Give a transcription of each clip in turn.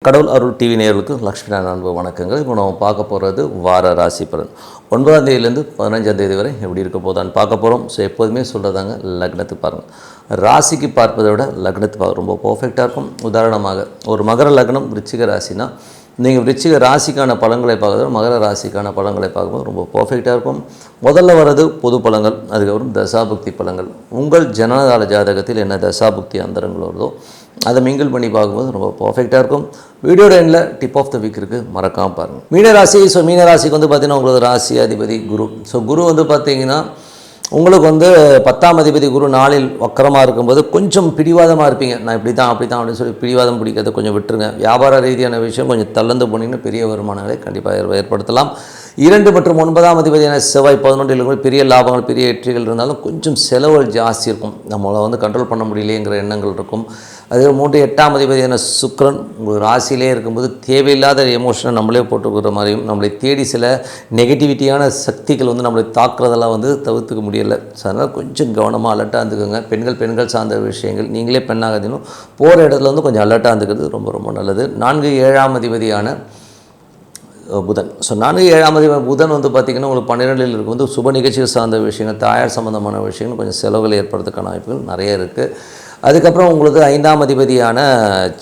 கடவுள் அருள் டிவி நேயர்களுக்கு லக்ஷ்மி அன்பு வணக்கங்கள். இப்போ நம்ம பார்க்க போகிறது வார ராசி பலன் 9ஆம் தேதியிலேருந்து 15ஆம் தேதி வரை எப்படி இருக்க போதான்னு பார்க்க போகிறோம். ஸோ எப்போதுமே சொல்கிறதாங்க, லக்னத்துக்கு பாருங்கள். ராசிக்கு பார்ப்பதை விட லக்னத்துக்கு பார்க்க ரொம்ப பர்ஃபெக்டாக இருக்கும். உதாரணமாக ஒரு மகர லக்னம் விருச்சிக ராசினா நீங்கள் விருச்சிக ராசிக்கான பலன்களை பார்க்குறது மகர ராசிக்கான பலன்களை பார்க்கும்போது ரொம்ப பர்ஃபெக்டாக இருக்கும். முதல்ல வர்றது பொது பலன்கள், அதுக்கப்புறம் தசாபுக்தி பலன்கள். உங்கள் ஜனனகால ஜாதகத்தில் என்ன தசாபுக்தி அந்தரங்கள் வருதோ அதை மிங்கிள் பண்ணி பார்க்கும்போது ரொம்ப பர்ஃபெக்டாக இருக்கும். வீடியோட எண்டில் டிப் ஆஃப் த வீக் இருக்குது, மறக்காமல் பாருங்கள். மீனராசி. ஸோ மீனராசிக்கு வந்து பார்த்திங்கன்னா உங்களுக்கு ராசி அதிபதி குரு. ஸோ குரு வந்து பார்த்திங்கன்னா உங்களுக்கு வந்து 10ஆம் அதிபதி குரு நாளில் வக்கரமாக இருக்கும்போது கொஞ்சம் பிடிவாதமாக இருப்பீங்க. நான் இப்படி தான் அப்படி தான் அப்படின்னு சொல்லி பிடிவாதம் பிடிக்கிறத கொஞ்சம் விட்டுருங்க. வியாபார ரீதியான விஷயம் கொஞ்சம் தள்ளந்து போனீங்கன்னா பெரிய வருமானங்களை கண்டிப்பாக ஏற்படுத்தலாம். 2 மற்றும் 9ஆம் அதிபதியான செவ்வாய் 11 பெரிய லாபங்கள் பெரிய வெற்றிகள் இருந்தாலும் கொஞ்சம் செலவுகள் ஜாஸ்தி இருக்கும். நம்மளை வந்து கண்ட்ரோல் பண்ண முடியலையேங்கிற எண்ணங்கள் இருக்கும். அதே 3 8ஆம் அதிபதியான சுக்கிரன் உங்கள் ராசியிலே இருக்கும்போது தேவையில்லாத எமோஷனை நம்மளே போட்டுக்கிற மாதிரியும் நம்மளை தேடி சில நெகட்டிவிட்டியான சக்திகள் வந்து நம்மளை தாக்குறதெல்லாம் வந்து தவிர்த்துக்க முடியலை. ஸோ அதனால் கொஞ்சம் கவனமாக அலர்ட்டாக இருந்துக்கோங்க. பெண்கள் சார்ந்த விஷயங்கள் நீங்களே பெண்ணாகதினும் போகிற இடத்துல வந்து கொஞ்சம் அலர்ட்டாக இருந்துக்கிறது ரொம்ப ரொம்ப நல்லது. 4 7ஆம் அதிபதியான புதன். ஸோ 4 7ஆம் அதிபதி புதன் வந்து பார்த்திங்கன்னா உங்களுக்கு 12 இருக்கும்போது சுப நிகழ்ச்சிகள் சார்ந்த விஷயங்கள் தாயார் சம்மந்தமான விஷயங்கள் கொஞ்சம் செலவுகளை ஏற்படுறதுக்கான வாய்ப்புகள் நிறைய இருக்குது. அதுக்கப்புறம் உங்களுக்கு 5ஆம் அதிபதியான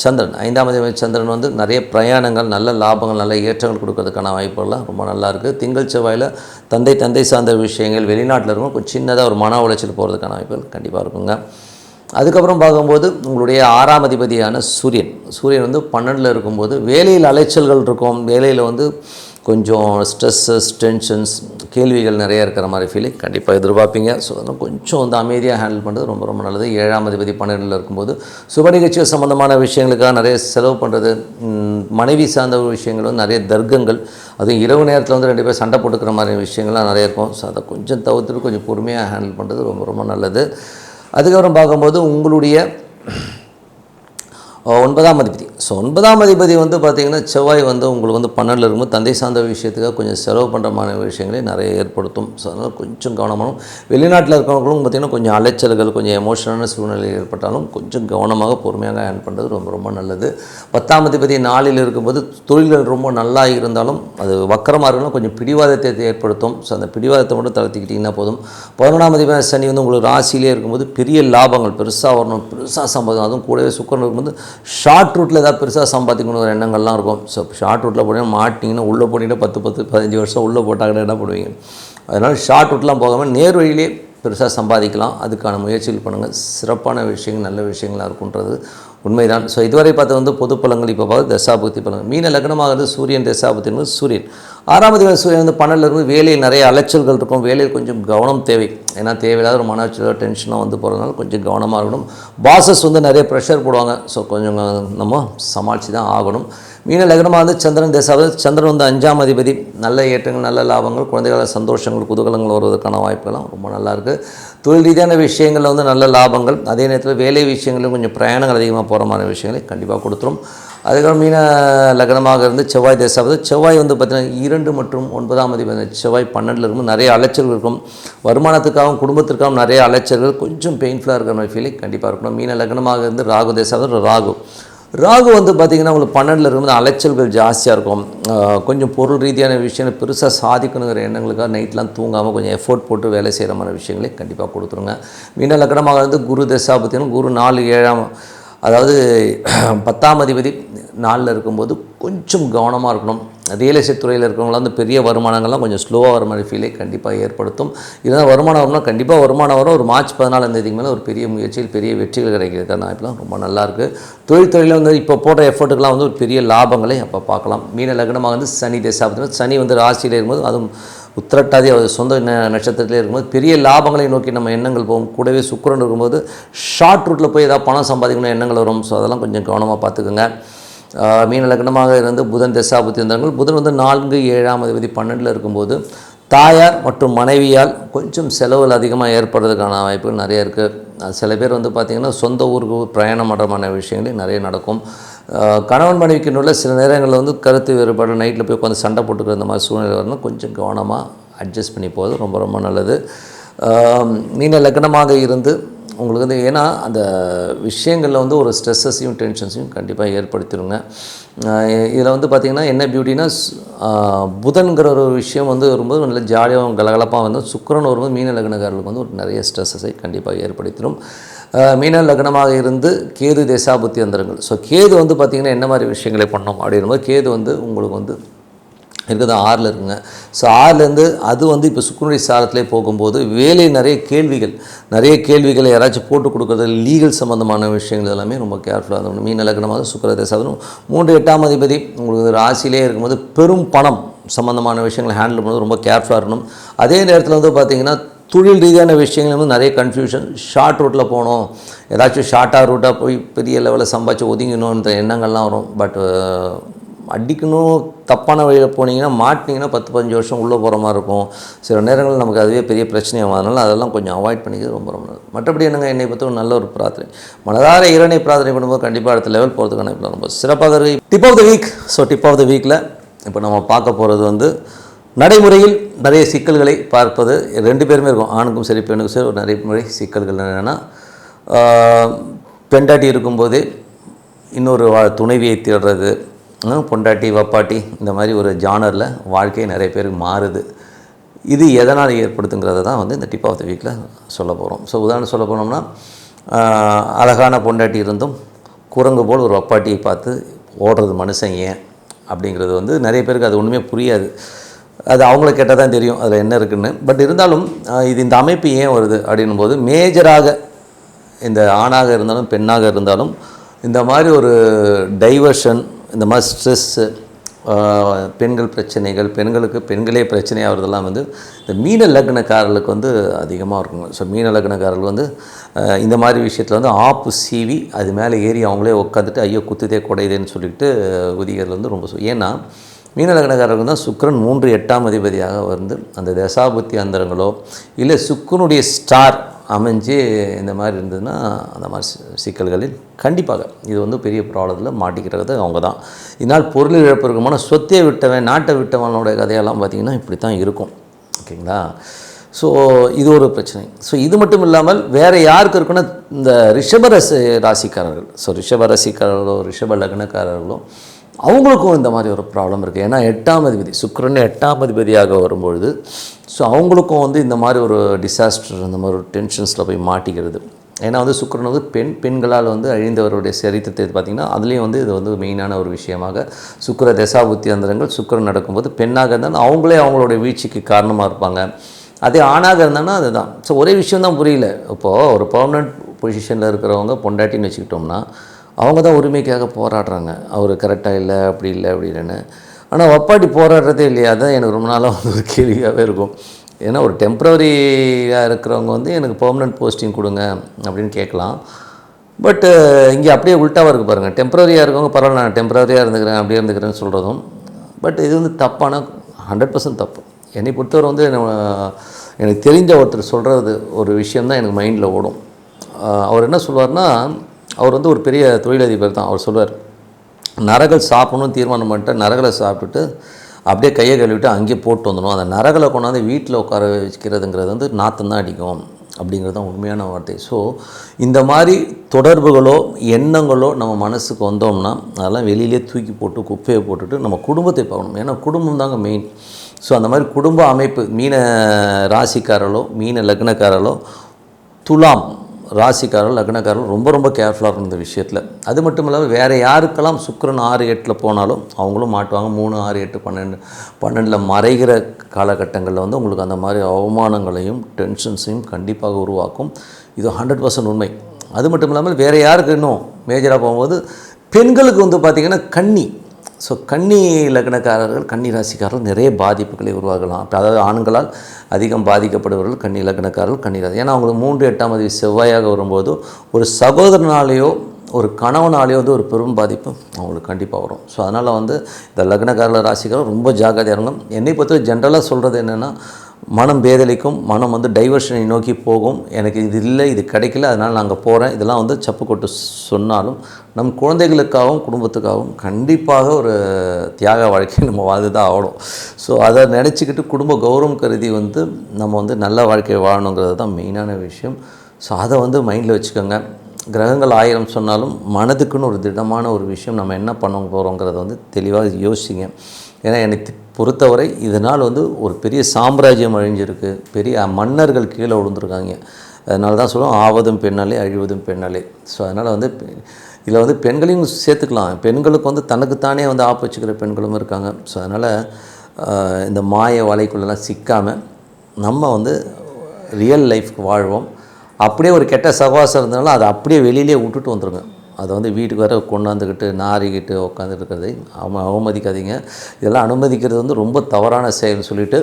சந்திரன். 5ஆம் அதிபதி சந்திரன் வந்து நிறைய பிரயாணங்கள், நல்ல லாபங்கள், நல்ல ஏற்றங்கள் கொடுக்கறதுக்கான வாய்ப்புகள்லாம் ரொம்ப நல்லாயிருக்கு. திங்கள் செவ்வாயில் தந்தை சார்ந்த விஷயங்கள் வெளிநாட்டில் இருக்கும் கொஞ்சம் சின்னதாக ஒரு மன உளைச்சல் போகிறதுக்கான வாய்ப்புகள் கண்டிப்பாக இருக்குங்க. அதுக்கப்புறம் பார்க்கும்போது உங்களுடைய 6ஆம் அதிபதியான சூரியன் வந்து 12 இருக்கும்போது வேலையில் அலைச்சல்கள் இருக்கும். வேலையில் வந்து கொஞ்சம் ஸ்ட்ரெஸ்ஸஸ் டென்ஷன்ஸ் கேள்விகள் நிறையா இருக்கிற மாதிரி ஃபீலிங் கண்டிப்பாக எதிர்பார்ப்பீங்க. ஸோ அதனால் கொஞ்சம் வந்து அமைதியாக ஹேண்டில் பண்ணுறது ரொம்ப ரொம்ப நல்லது. 7ஆம் அதிபதி 12 இருக்கும்போது சுப நிகழ்ச்சிகள் சம்மந்தமான விஷயங்களுக்காக நிறைய செலவு பண்ணுறது, மனைவி சார்ந்த விஷயங்கள் வந்து நிறைய தர்க்கங்கள், அதுவும் இரவு நேரத்தில் வந்து 2 பேர் சண்டை போட்டுக்கிற மாதிரி விஷயங்கள்லாம் நிறைய இருக்கும். ஸோ அதை கொஞ்சம் தவிர்த்துட்டு கொஞ்சம் பொறுமையாக ஹேண்டில் பண்ணுறது ரொம்ப ரொம்ப நல்லது. அதுக்கப்புறம் பார்க்கும்போது உங்களுடைய 9ஆம் அதிபதி. ஸோ 9ஆம் அதிபதி வந்து பார்த்திங்கன்னா செவ்வாய் வந்து உங்களுக்கு வந்து 12 இருக்கும்போது தந்தை சார்ந்த விஷயத்துக்காக கொஞ்சம் செலவு பண்ணுற மாதிரி விஷயங்களே நிறைய ஏற்படுத்தும். ஸோ அதனால் கொஞ்சம் கவனமாகவும் வெளிநாட்டில் இருக்கிறவங்களும் பார்த்திங்கன்னா கொஞ்சம் அலைச்சல்கள் கொஞ்சம் எமோஷனலான சூழ்நிலை ஏற்பட்டாலும் கொஞ்சம் கவனமாக பொறுமையாக ஹேண்டில் பண்ணுறது ரொம்ப ரொம்ப நல்லது. 10ஆம் அதிபதி 4 இருக்கும்போது தொழில்கள் ரொம்ப நல்லா இருந்தாலும் அது வக்கரமாக இருந்தாலும் கொஞ்சம் பிடிவாதத்தை ஏற்படுத்தும். ஸோ அந்த பிடிவாதத்தை மட்டும் தளர்த்திக்கிட்டிங்கன்னா போதும். 11ஆம் அதிபதி சனி வந்து உங்களுக்கு ராசியிலே இருக்கும்போது பெரிய லாபங்கள் பெருசாக வரணும், பெருசாக சம்பாதிக்கும். அதுவும் கூடவே சுக்கிரன் இருக்கும்போது ஷார்ட் ரூட்டில் ஏதாவது பெருசாக சம்பாதிக்கணும் ஒரு எண்ணங்கள்லாம் இருக்கும். ஸோ ஷார்ட் ரூட்டில் போனீங்கன்னா மாட்டிங்கன்னா உள்ளே போனீங்கன்னா 10-15 வருஷம் உள்ளே போட்டாங்கன்னா என்ன பண்ணுவீங்க? அதனால் ஷார்ட் ரூட்லாம் போகாமல் நேர் வழியிலே பெருசாக சம்பாதிக்கலாம். அதுக்கான முயற்சிகள் பண்ணுங்கள். சிறப்பான விஷயங்கள் நல்ல விஷயங்களாக இருக்குன்றது உண்மைதான். ஸோ இதுவரை பார்த்து வந்து பொது பலன்கள் இப்போ பார்த்து தசாபுக்தி பலன்கள். மீன லக்னமாகிறது சூரியன் தசாபுக்தி என்பது சூரியன் 6ஆம் அதிபதி சூரியன் வந்து 12 இருந்து வேலையில் நிறைய அலைச்சல்கள் இருக்கும். வேலையில் கொஞ்சம் கவனம் தேவை. ஏன்னா தேவையில்லாத ஒரு மன அச்சலோ டென்ஷனாக வந்து போகிறதுனால கொஞ்சம் கவனமாக இருக்கணும். பாசஸ் வந்து நிறைய ப்ரெஷர் போடுவாங்க. ஸோ கொஞ்சம் நம்ம சமாளித்து தான் ஆகணும். மீன லக்னமாக வந்து சந்திரன் தசாபுக்தி. சந்திரன் வந்து 5ஆம் அதிபதி. நல்ல ஏற்றங்கள் நல்ல லாபங்கள் குழந்தைகள சந்தோஷங்கள் குதூகலங்கள் வருவதற்கான வாய்ப்புகள்லாம் ரொம்ப நல்லாயிருக்கு. தொழில் ரீதியான விஷயங்களில் வந்து நல்ல லாபங்கள், அதே நேரத்தில் வேலை விஷயங்களும் கொஞ்சம் பிரயாணங்கள் அதிகமாக போகிற மாதிரி விஷயங்களை கண்டிப்பாக கொடுத்துரும். அதுக்கப்புறம் மீன லக்னமாக இருந்து செவ்வாய் தசாபுக்தி. செவ்வாய் வந்து பார்த்திங்கன்னா 2 மற்றும் 9ஆம் அதிபதி செவ்வாய் 12 இருக்கும்போது நிறைய அலைச்சல்கள் இருக்கும். வருமானத்துக்காகவும் குடும்பத்திற்காகவும் நிறைய அலைச்சல்கள் கொஞ்சம் பெயின்ஃபுல்லாக இருக்கிற மாதிரி ஃபீலிங் கண்டிப்பாக இருக்கணும். மீன லக்னமாக இருந்து ராகு தசாபுக்தி. ராகு வந்து பார்த்திங்கன்னா உங்களுக்கு 12 இருக்கும்போது அலைச்சல்கள் ஜாஸ்தியாக இருக்கும். கொஞ்சம் பொருள் ரீதியான விஷயங்கள் பெருசாக சாதிக்கணுங்கிற எண்ணங்களுக்காக நைட்லாம் தூங்காமல் கொஞ்சம் எஃபோர்ட் போட்டு வேலை செய்கிற மாதிரி விஷயங்களே கண்டிப்பாக கொடுத்துருங்க. மீன லக்னமாக இருந்து குரு தசாபுக்தியும் குரு 4 7ஆம் அதாவது 10ஆம் அதிபதி 4 இருக்கும்போது கொஞ்சம் கவனமாக இருக்கணும். ரியல் எஸ்டேட் துறையில் இருக்கிறவங்களாம் வந்து பெரிய வருமானங்கள்லாம் கொஞ்சம் ஸ்லோவாக வர மாதிரி ஃபீலே கண்டிப்பாக ஏற்படுத்தும். இதனால் வருமானம் வரும்னா கண்டிப்பாக வருமானம் வரும். ஒரு மார்ச் 14ஆம் தேதிக்கு மேலே ஒரு பெரிய முயற்சியில் பெரிய வெற்றிகள் கிடைக்கிறதுக்கான வாய்ப்புலாம் ரொம்ப நல்லாயிருக்கு. தொழிலில் வந்து இப்போ போடுற எஃபர்ட்டுக்கெலாம் வந்து ஒரு பெரிய லாபங்களை அப்போ பார்க்கலாம். மீன லக்னமாக வந்து சனி தசாபுக்தி. சனி வந்து ராசியில் இருக்கும்போது அதுவும் உத்திரட்டாதி சொந்த நட்சத்திரத்திலே இருக்கும்போது பெரிய லாபங்களை நோக்கி நம்ம எண்ணங்கள் போகும். கூடவே சுக்கிரன் இருக்கும்போது ஷார்ட் ரூட்டில் போய் ஏதாவது பணம் சம்பாதிக்கணும் எண்ணங்கள் வரும். ஸோ அதெல்லாம் கொஞ்சம் கவனமாக பார்த்துக்குங்க. மீன லக்னமாக இருந்து புதன் தசாபுக்தி இருந்தார்கள். புதன் வந்து 4 7ஆம் அதிபதி 12 இருக்கும்போது தாயார் மற்றும் மனைவியால் கொஞ்சம் செலவுகள் அதிகமாக ஏற்படுறதுக்கான வாய்ப்புகள் நிறைய இருக்குது. சில பேர் வந்து பார்த்திங்கன்னா சொந்த ஊருக்கு பிரயாணம் பண்ணுறமான விஷயங்களே நிறைய நடக்கும். கணவன் மனைவிக்குள்ள சில நேரங்களில் வந்து கருத்து வேறுபாடு நைட்டில் போய் உட்காந்து சண்டை போட்டுக்கிற இந்த மாதிரி சூழ்நிலை வரணும். கொஞ்சம் கவனமாக அட்ஜஸ்ட் பண்ணி போகிறது ரொம்ப ரொம்ப நல்லது. மீன லக்னமாக இருந்து உங்களுக்கு வந்து ஏன்னா அந்த விஷயங்களில் வந்து ஒரு ஸ்ட்ரெஸ்ஸஸையும் டென்ஷன்ஸையும் கண்டிப்பாக ஏற்படுத்திடுங்க. இதில் வந்து பார்த்திங்கன்னா என்ன பியூட்டினா புதன்கிற ஒரு விஷயம் வந்து வரும்போது நல்ல ஜாலியாக கலகலப்பாக வந்து சுக்கிரன் வரும்போது மீன லக்னக்காரர்களுக்கு வந்து ஒரு நிறைய ஸ்ட்ரெஸ்ஸஸை கண்டிப்பாக ஏற்படுத்திடும். மீன லக்னமாக இருந்து கேது தேசாபுத்தி அந்தரங்கள். ஸோ கேது வந்து பார்த்திங்கன்னா என்ன மாதிரி விஷயங்களை பண்ணோம் அப்படிங்கும்போது கேது வந்து உங்களுக்கு வந்து இருக்கிறது 6ல் இருக்குங்க. ஸோ 6லேருந்து அது வந்து இப்போ சுக்கிரனுடைய சாரத்திலே போகும்போது வேலை நிறைய கேள்விகளை யாராச்சும் போட்டு கொடுக்குறது லீகல் சம்மந்தமான விஷயங்கள் எல்லாமே ரொம்ப கேர்ஃபுல்லாக இருக்கணும். மீன லக்னமாக சுக்கிர தேசாபுத்தி 3 8ஆம் அதிபதி உங்களுக்கு ராசியிலே இருக்கும்போது பெரும் பணம் சம்மந்தமான விஷயங்களை ஹேண்டில் பண்ணுறது ரொம்ப கேர்ஃபுல்லாக இருக்கணும். அதே நேரத்தில் வந்து பார்த்திங்கன்னா தொழில் ரீதியான விஷயங்கள் வந்து நிறைய கன்ஃபியூஷன், ஷார்ட் ரூட்டில் போகணும், ஏதாச்சும் ஷார்ட்டாக ரூட்டாக போய் பெரிய லெவலில் சம்பாதிச்சு ஒதுங்கணுன்ற எண்ணங்கள்லாம் வரும். பட் அடிக்கணும் தப்பான வழியில் போனீங்கன்னா மாட்டினீங்கன்னா 10-15 வருஷம் உள்ளே போகிற மாதிரி இருக்கும். சில நேரங்களில் நமக்கு அதுவே பெரிய பிரச்சனையாகும். அதனால் அதெல்லாம் கொஞ்சம் அவாய்ட் பண்ணிக்கிறது ரொம்ப ரொம்ப நல்லது. மற்றபடி என்னங்க என்னை பற்றி ஒரு நல்ல ஒரு பிரார்த்தனை, மனதார இறைவனை பிரார்த்தனை பண்ணும்போது கண்டிப்பாக அடுத்த லெவல் போகிறதுக்கான இப்போ ரொம்ப சிறப்பாக இருக்குது. Tip of the week. So tip of the வீக்கில் இப்போ நம்ம பார்க்க போகிறது வந்து நடைமுறையில் நிறைய சிக்கல்களை பார்ப்பது. 2 பேருமே இருக்கும், ஆணுக்கும் சரி பெண்ணுக்கும் சரி. ஒரு நடைமுறை சிக்கல்கள் என்னென்னா பெண்டாட்டி இருக்கும்போதே இன்னொரு துணைவியை தேடுறது, பொண்டாட்டி வப்பாட்டி இந்த மாதிரி ஒரு ஜானரில் வாழ்க்கை நிறைய பேருக்கு மாறுது. இது எதனால் ஏற்படுத்துங்கிறத தான் வந்து இந்த டிப் ஆஃப் த வீக்கில் சொல்ல போகிறோம். ஸோ உதாரணம் சொல்ல போனோம்னா அழகான பொண்டாட்டி இருந்தும் குரங்கு போல் ஒரு வப்பாட்டியை பார்த்து ஓடுறது மனுஷன் ஏன் அப்படிங்கிறது வந்து நிறைய பேருக்கு அது ஒன்றுமே புரியாது. அது அவங்கள கேட்டால் தான் தெரியும் அதில் என்ன இருக்குதுன்னு. பட் இருந்தாலும் இது இந்த அமைப்பு ஏன் வருது அப்படின்னும் போது மேஜராக இந்த ஆணாக இருந்தாலும் பெண்ணாக இருந்தாலும் இந்த மாதிரி ஒரு டைவர்ஷன், இந்த மாதிரி ஸ்ட்ரெஸ்ஸு, பெண்கள் பிரச்சனைகள், பெண்களே பிரச்சனையாகிறதெல்லாம் வந்து இந்த மீன லக்னக்காரர்களுக்கு வந்து அதிகமாக இருக்குங்க. ஸோ மீன லக்னக்காரர்கள் வந்து இந்த மாதிரி விஷயத்தில் வந்து ஆப்பு சீவி அது மேலே ஏறி அவங்களே உட்காந்துட்டு ஐயோ குத்துதே குடையுதேன்னு சொல்லிட்டு உதிகிறது வந்து ரொம்ப ஏன்னா மீன லக்னக்காரர்கள் தான் சுக்கிரன் 3 8ஆம் அதிபதியாக வந்து அந்த தசாபுத்தி அந்தரங்களோ இல்லை சுக்கிரனுடைய ஸ்டார் அமைஞ்சு இந்த மாதிரி இருந்ததுன்னா அந்த மாதிரி சிக்கல்களில் கண்டிப்பாக இது வந்து பெரிய ப்ராப்ளத்தில் மாட்டிக்கிறது அவங்க தான். இதனால் பொருள் இழப்பு இருக்குமான சொத்தை விட்டவன் நாட்டை விட்டவனோட கதையெல்லாம் பார்த்திங்கன்னா இப்படி தான் இருக்கும். ஓகேங்களா? ஸோ இது ஒரு பிரச்சனை. ஸோ இது மட்டும் இல்லாமல் வேறு யாருக்கு இருக்குன்னா இந்த ரிஷப ராசிக்காரர்கள். ஸோ ரிஷப ராசிக்காரர்களோ ரிஷப லக்னக்காரர்களோ அவங்களுக்கும் இந்த மாதிரி ஒரு ப்ராப்ளம் இருக்குது. ஏன்னா 8ஆம் அதிபதி சுக்கிரன் 8ஆம் அதிபதியாக வரும்பொழுது ஸோ அவங்களுக்கும் வந்து இந்த மாதிரி ஒரு டிசாஸ்டர், இந்த மாதிரி ஒரு டென்ஷன்ஸில் போய் மாட்டிக்கிறது. ஏன்னா வந்து சுக்கிரன் வந்து பெண்களால் வந்து அழிந்தவருடைய சரித்திரத்தை பார்த்திங்கன்னா அதுலேயும் வந்து இது வந்து மெயினான ஒரு விஷயமாக சுக்கிர தசாபுத்தி அந்தரங்கள் சுக்கிரன் நடக்கும்போது பெண்ணாக இருந்தாலும் அவங்களே அவங்களுடைய வீழ்ச்சிக்கு காரணமாக இருப்பாங்க. அதே ஆணாக இருந்தாங்கன்னா அதுதான். ஸோ ஒரே விஷயம் தான் புரியல. இப்போது ஒரு பர்மனெண்ட் பொசிஷனில் இருக்கிறவங்க பொண்டாட்டின்னு வச்சுக்கிட்டோம்னா அவங்க தான் உரிமைக்காக போராடுறாங்க, அவர் கரெக்டாக இல்லை அப்படி இல்லை அப்படின்னு. ஆனால் வப்பாட்டி போராடுறதே இல்லையா? அதுதான் எனக்கு ரொம்ப நாளாக வந்து ஒரு கேள்வியாகவே இருக்கும். ஏன்னா ஒரு டெம்ப்ரவரியாக இருக்கிறவங்க வந்து எனக்கு பெர்மனெண்ட் போஸ்டிங் கொடுங்க அப்படின்னு கேட்கலாம். பட் இங்கே அப்படியே உல்ட்டாவாக இருக்குது பாருங்கள். டெம்ப்ரவரியாக இருக்கவங்க பரவாயில்ல நான் டெம்ப்ரவரியாக இருந்துக்கிறேன் அப்படியே இருந்துக்கிறேன்னு சொல்கிறதும். பட் இது வந்து தப்பான 100% தப்பு. என்னை பொறுத்தவரை வந்து எனக்கு தெரிஞ்ச ஒருத்தர் சொல்கிறது ஒரு விஷயந்தான் எனக்கு மைண்டில் ஓடும். அவர் என்ன சொல்வார்னா, அவர் வந்து ஒரு பெரிய தொழிலதிபர் தான். அவர் சொல்வார், நரகல் சாப்பிடணும்னு தீர்மானம் பண்ணிட்டு நரகலை சாப்பிட்டுட்டு அப்படியே கையை கழுவிட்டு அங்கேயே போட்டு வந்துடும். அந்த நரகலை கொண்டாந்து வீட்டில் உட்கார வச்சுக்கிறதுங்கிறது வந்து நாற்றம் தான் அடிக்கும் அப்படிங்கிறது தான் உண்மையான வார்த்தை. ஸோ இந்த மாதிரி தொடர்புகளோ எண்ணங்களோ நம்ம மனசுக்கு வந்தோம்னா அதெல்லாம் வெளியிலே தூக்கி போட்டு குப்பையை போட்டுட்டு நம்ம குடும்பத்தை பார்க்கணும். ஏன்னா குடும்பம் தாங்க மெயின். ஸோ அந்த மாதிரி குடும்ப அமைப்பு மீன ராசிக்காரர்களோ மீன லக்னக்காரர்களோ துலாம் ராசிக்காரர்கள் லக்னக்காரர்கள் ரொம்ப ரொம்ப கேர்ஃபுல்லாக இருக்கும் இந்த விஷயத்தில். அது மட்டும் இல்லாமல் வேறு யாருக்கெல்லாம் சுக்கிரன் 6 8 போனாலும் அவங்களும் மாட்டுவாங்க. 3 6 8 12 மறைகிற காலகட்டங்களில் வந்து உங்களுக்கு அந்த மாதிரி அவமானங்களையும் டென்ஷன்ஸையும் கண்டிப்பாக உருவாக்கும். இது 100% உண்மை. அது மட்டும் இல்லாமல் வேறு யாருக்கு இன்னும் மேஜராக போகும்போது பெண்களுக்கு வந்து பார்த்திங்கன்னா கன்னி. ஸோ கன்னி லக்னக்காரர்கள் கன்னி ராசிக்காரர்கள் நிறைய பாதிப்புகளை உருவாகலாம். அதாவது ஆண்களால் அதிகம் பாதிக்கப்படுபவர்கள் கன்னி லக்னக்காரர்கள் கன்னி ராசி. ஏன்னா அவங்களுக்கு 3 8ஆம் அதிபதி செவ்வாயாக வரும்போது ஒரு சகோதரனாலேயோ ஒரு கணவனாலேயோ வந்து ஒரு பெரும் பாதிப்பு அவங்களுக்கு கண்டிப்பாக வரும். ஸோ அதனால் வந்து இந்த லக்னக்காரர்கள் ராசிக்காரர்கள் ரொம்ப ஜாக்கிரதையாக இருங்க. என்னை பொறுத்தவரை ஜென்ரலாக சொல்கிறது என்னென்னா மனம் பேதலிக்கும், மனம் வந்து டைவர்ஷனை நோக்கி போகும். எனக்கு இது இல்லை, இது கிடைக்கல, அதனால் நான் அங்கே போகிறேன், இதெல்லாம் வந்து சப்பு கொட்டு சொன்னாலும் நம் குழந்தைகளுக்காகவும் குடும்பத்துக்காகவும் கண்டிப்பாக ஒரு தியாக வாழ்க்கையை நம்ம வாழ்ந்து தான் ஆகணும். ஸோ அதை நினச்சிக்கிட்டு குடும்ப கௌரவம் கருதி வந்து நம்ம வந்து நல்ல வாழ்க்கையை வாழணுங்கிறது தான் மெயினான விஷயம். ஸோ அதை வந்து மைண்டில் வச்சுக்கோங்க. கிரகங்கள் 1000 சொன்னாலும் மனதுக்குன்னு ஒரு திடமான ஒரு விஷயம் நம்ம என்ன பண்ண போகிறோங்கிறத வந்து தெளிவாக யோசிங்க. ஏன்னா எனக்கு பொறுத்தவரை இதனால் வந்து ஒரு பெரிய சாம்ராஜ்யம் அழிஞ்சிருக்கு, பெரிய மன்னர்கள் கீழே விழுந்துருக்காங்க. அதனால தான் சொல்லுவோம், ஆவதும் பெண்ணாலே அழிவதும் பெண்ணாலே. ஸோ அதனால் வந்து இதில் வந்து பெண்களையும் சேர்த்துக்கலாம். பெண்களுக்கு வந்து தனக்குத்தானே வந்து ஆப்பு வச்சுக்கிற பெண்களும் இருக்காங்க. ஸோ அதனால் இந்த மாய வலைக்குள்ளெல்லாம் சிக்காமல் நம்ம வந்து ரியல் லைஃப்க்கு வாழ்வோம். அப்படியே ஒரு கெட்ட சகவாசம் இருந்தாலும் அதை அப்படியே வெளியிலே விட்டுட்டு வந்துடுங்க. அதை வந்து வீட்டுக்கு வர கொண்டாந்துக்கிட்டு நாரிக்கிட்டு உட்காந்துட்டு இருக்கிறதை அவமதிக்காதீங்க. இதெல்லாம் அனுமதிக்கிறது வந்து ரொம்ப தவறான செயல்னு சொல்லிட்டு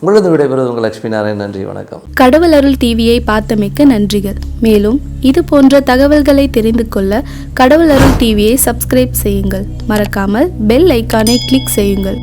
உங்களது விடைபெறுவது உங்கள் லட்சுமி நாராயணன். நன்றி, வணக்கம். கடவுள் அருள் டிவியை பார்த்தமைக்க நன்றிகள். மேலும் இது போன்ற தகவல்களை தெரிந்து கொள்ள கடவுள் அருள் டிவியை சப்ஸ்கிரைப் செய்யுங்கள். மறக்காமல் பெல் ஐக்கானை கிளிக் செய்யுங்கள்.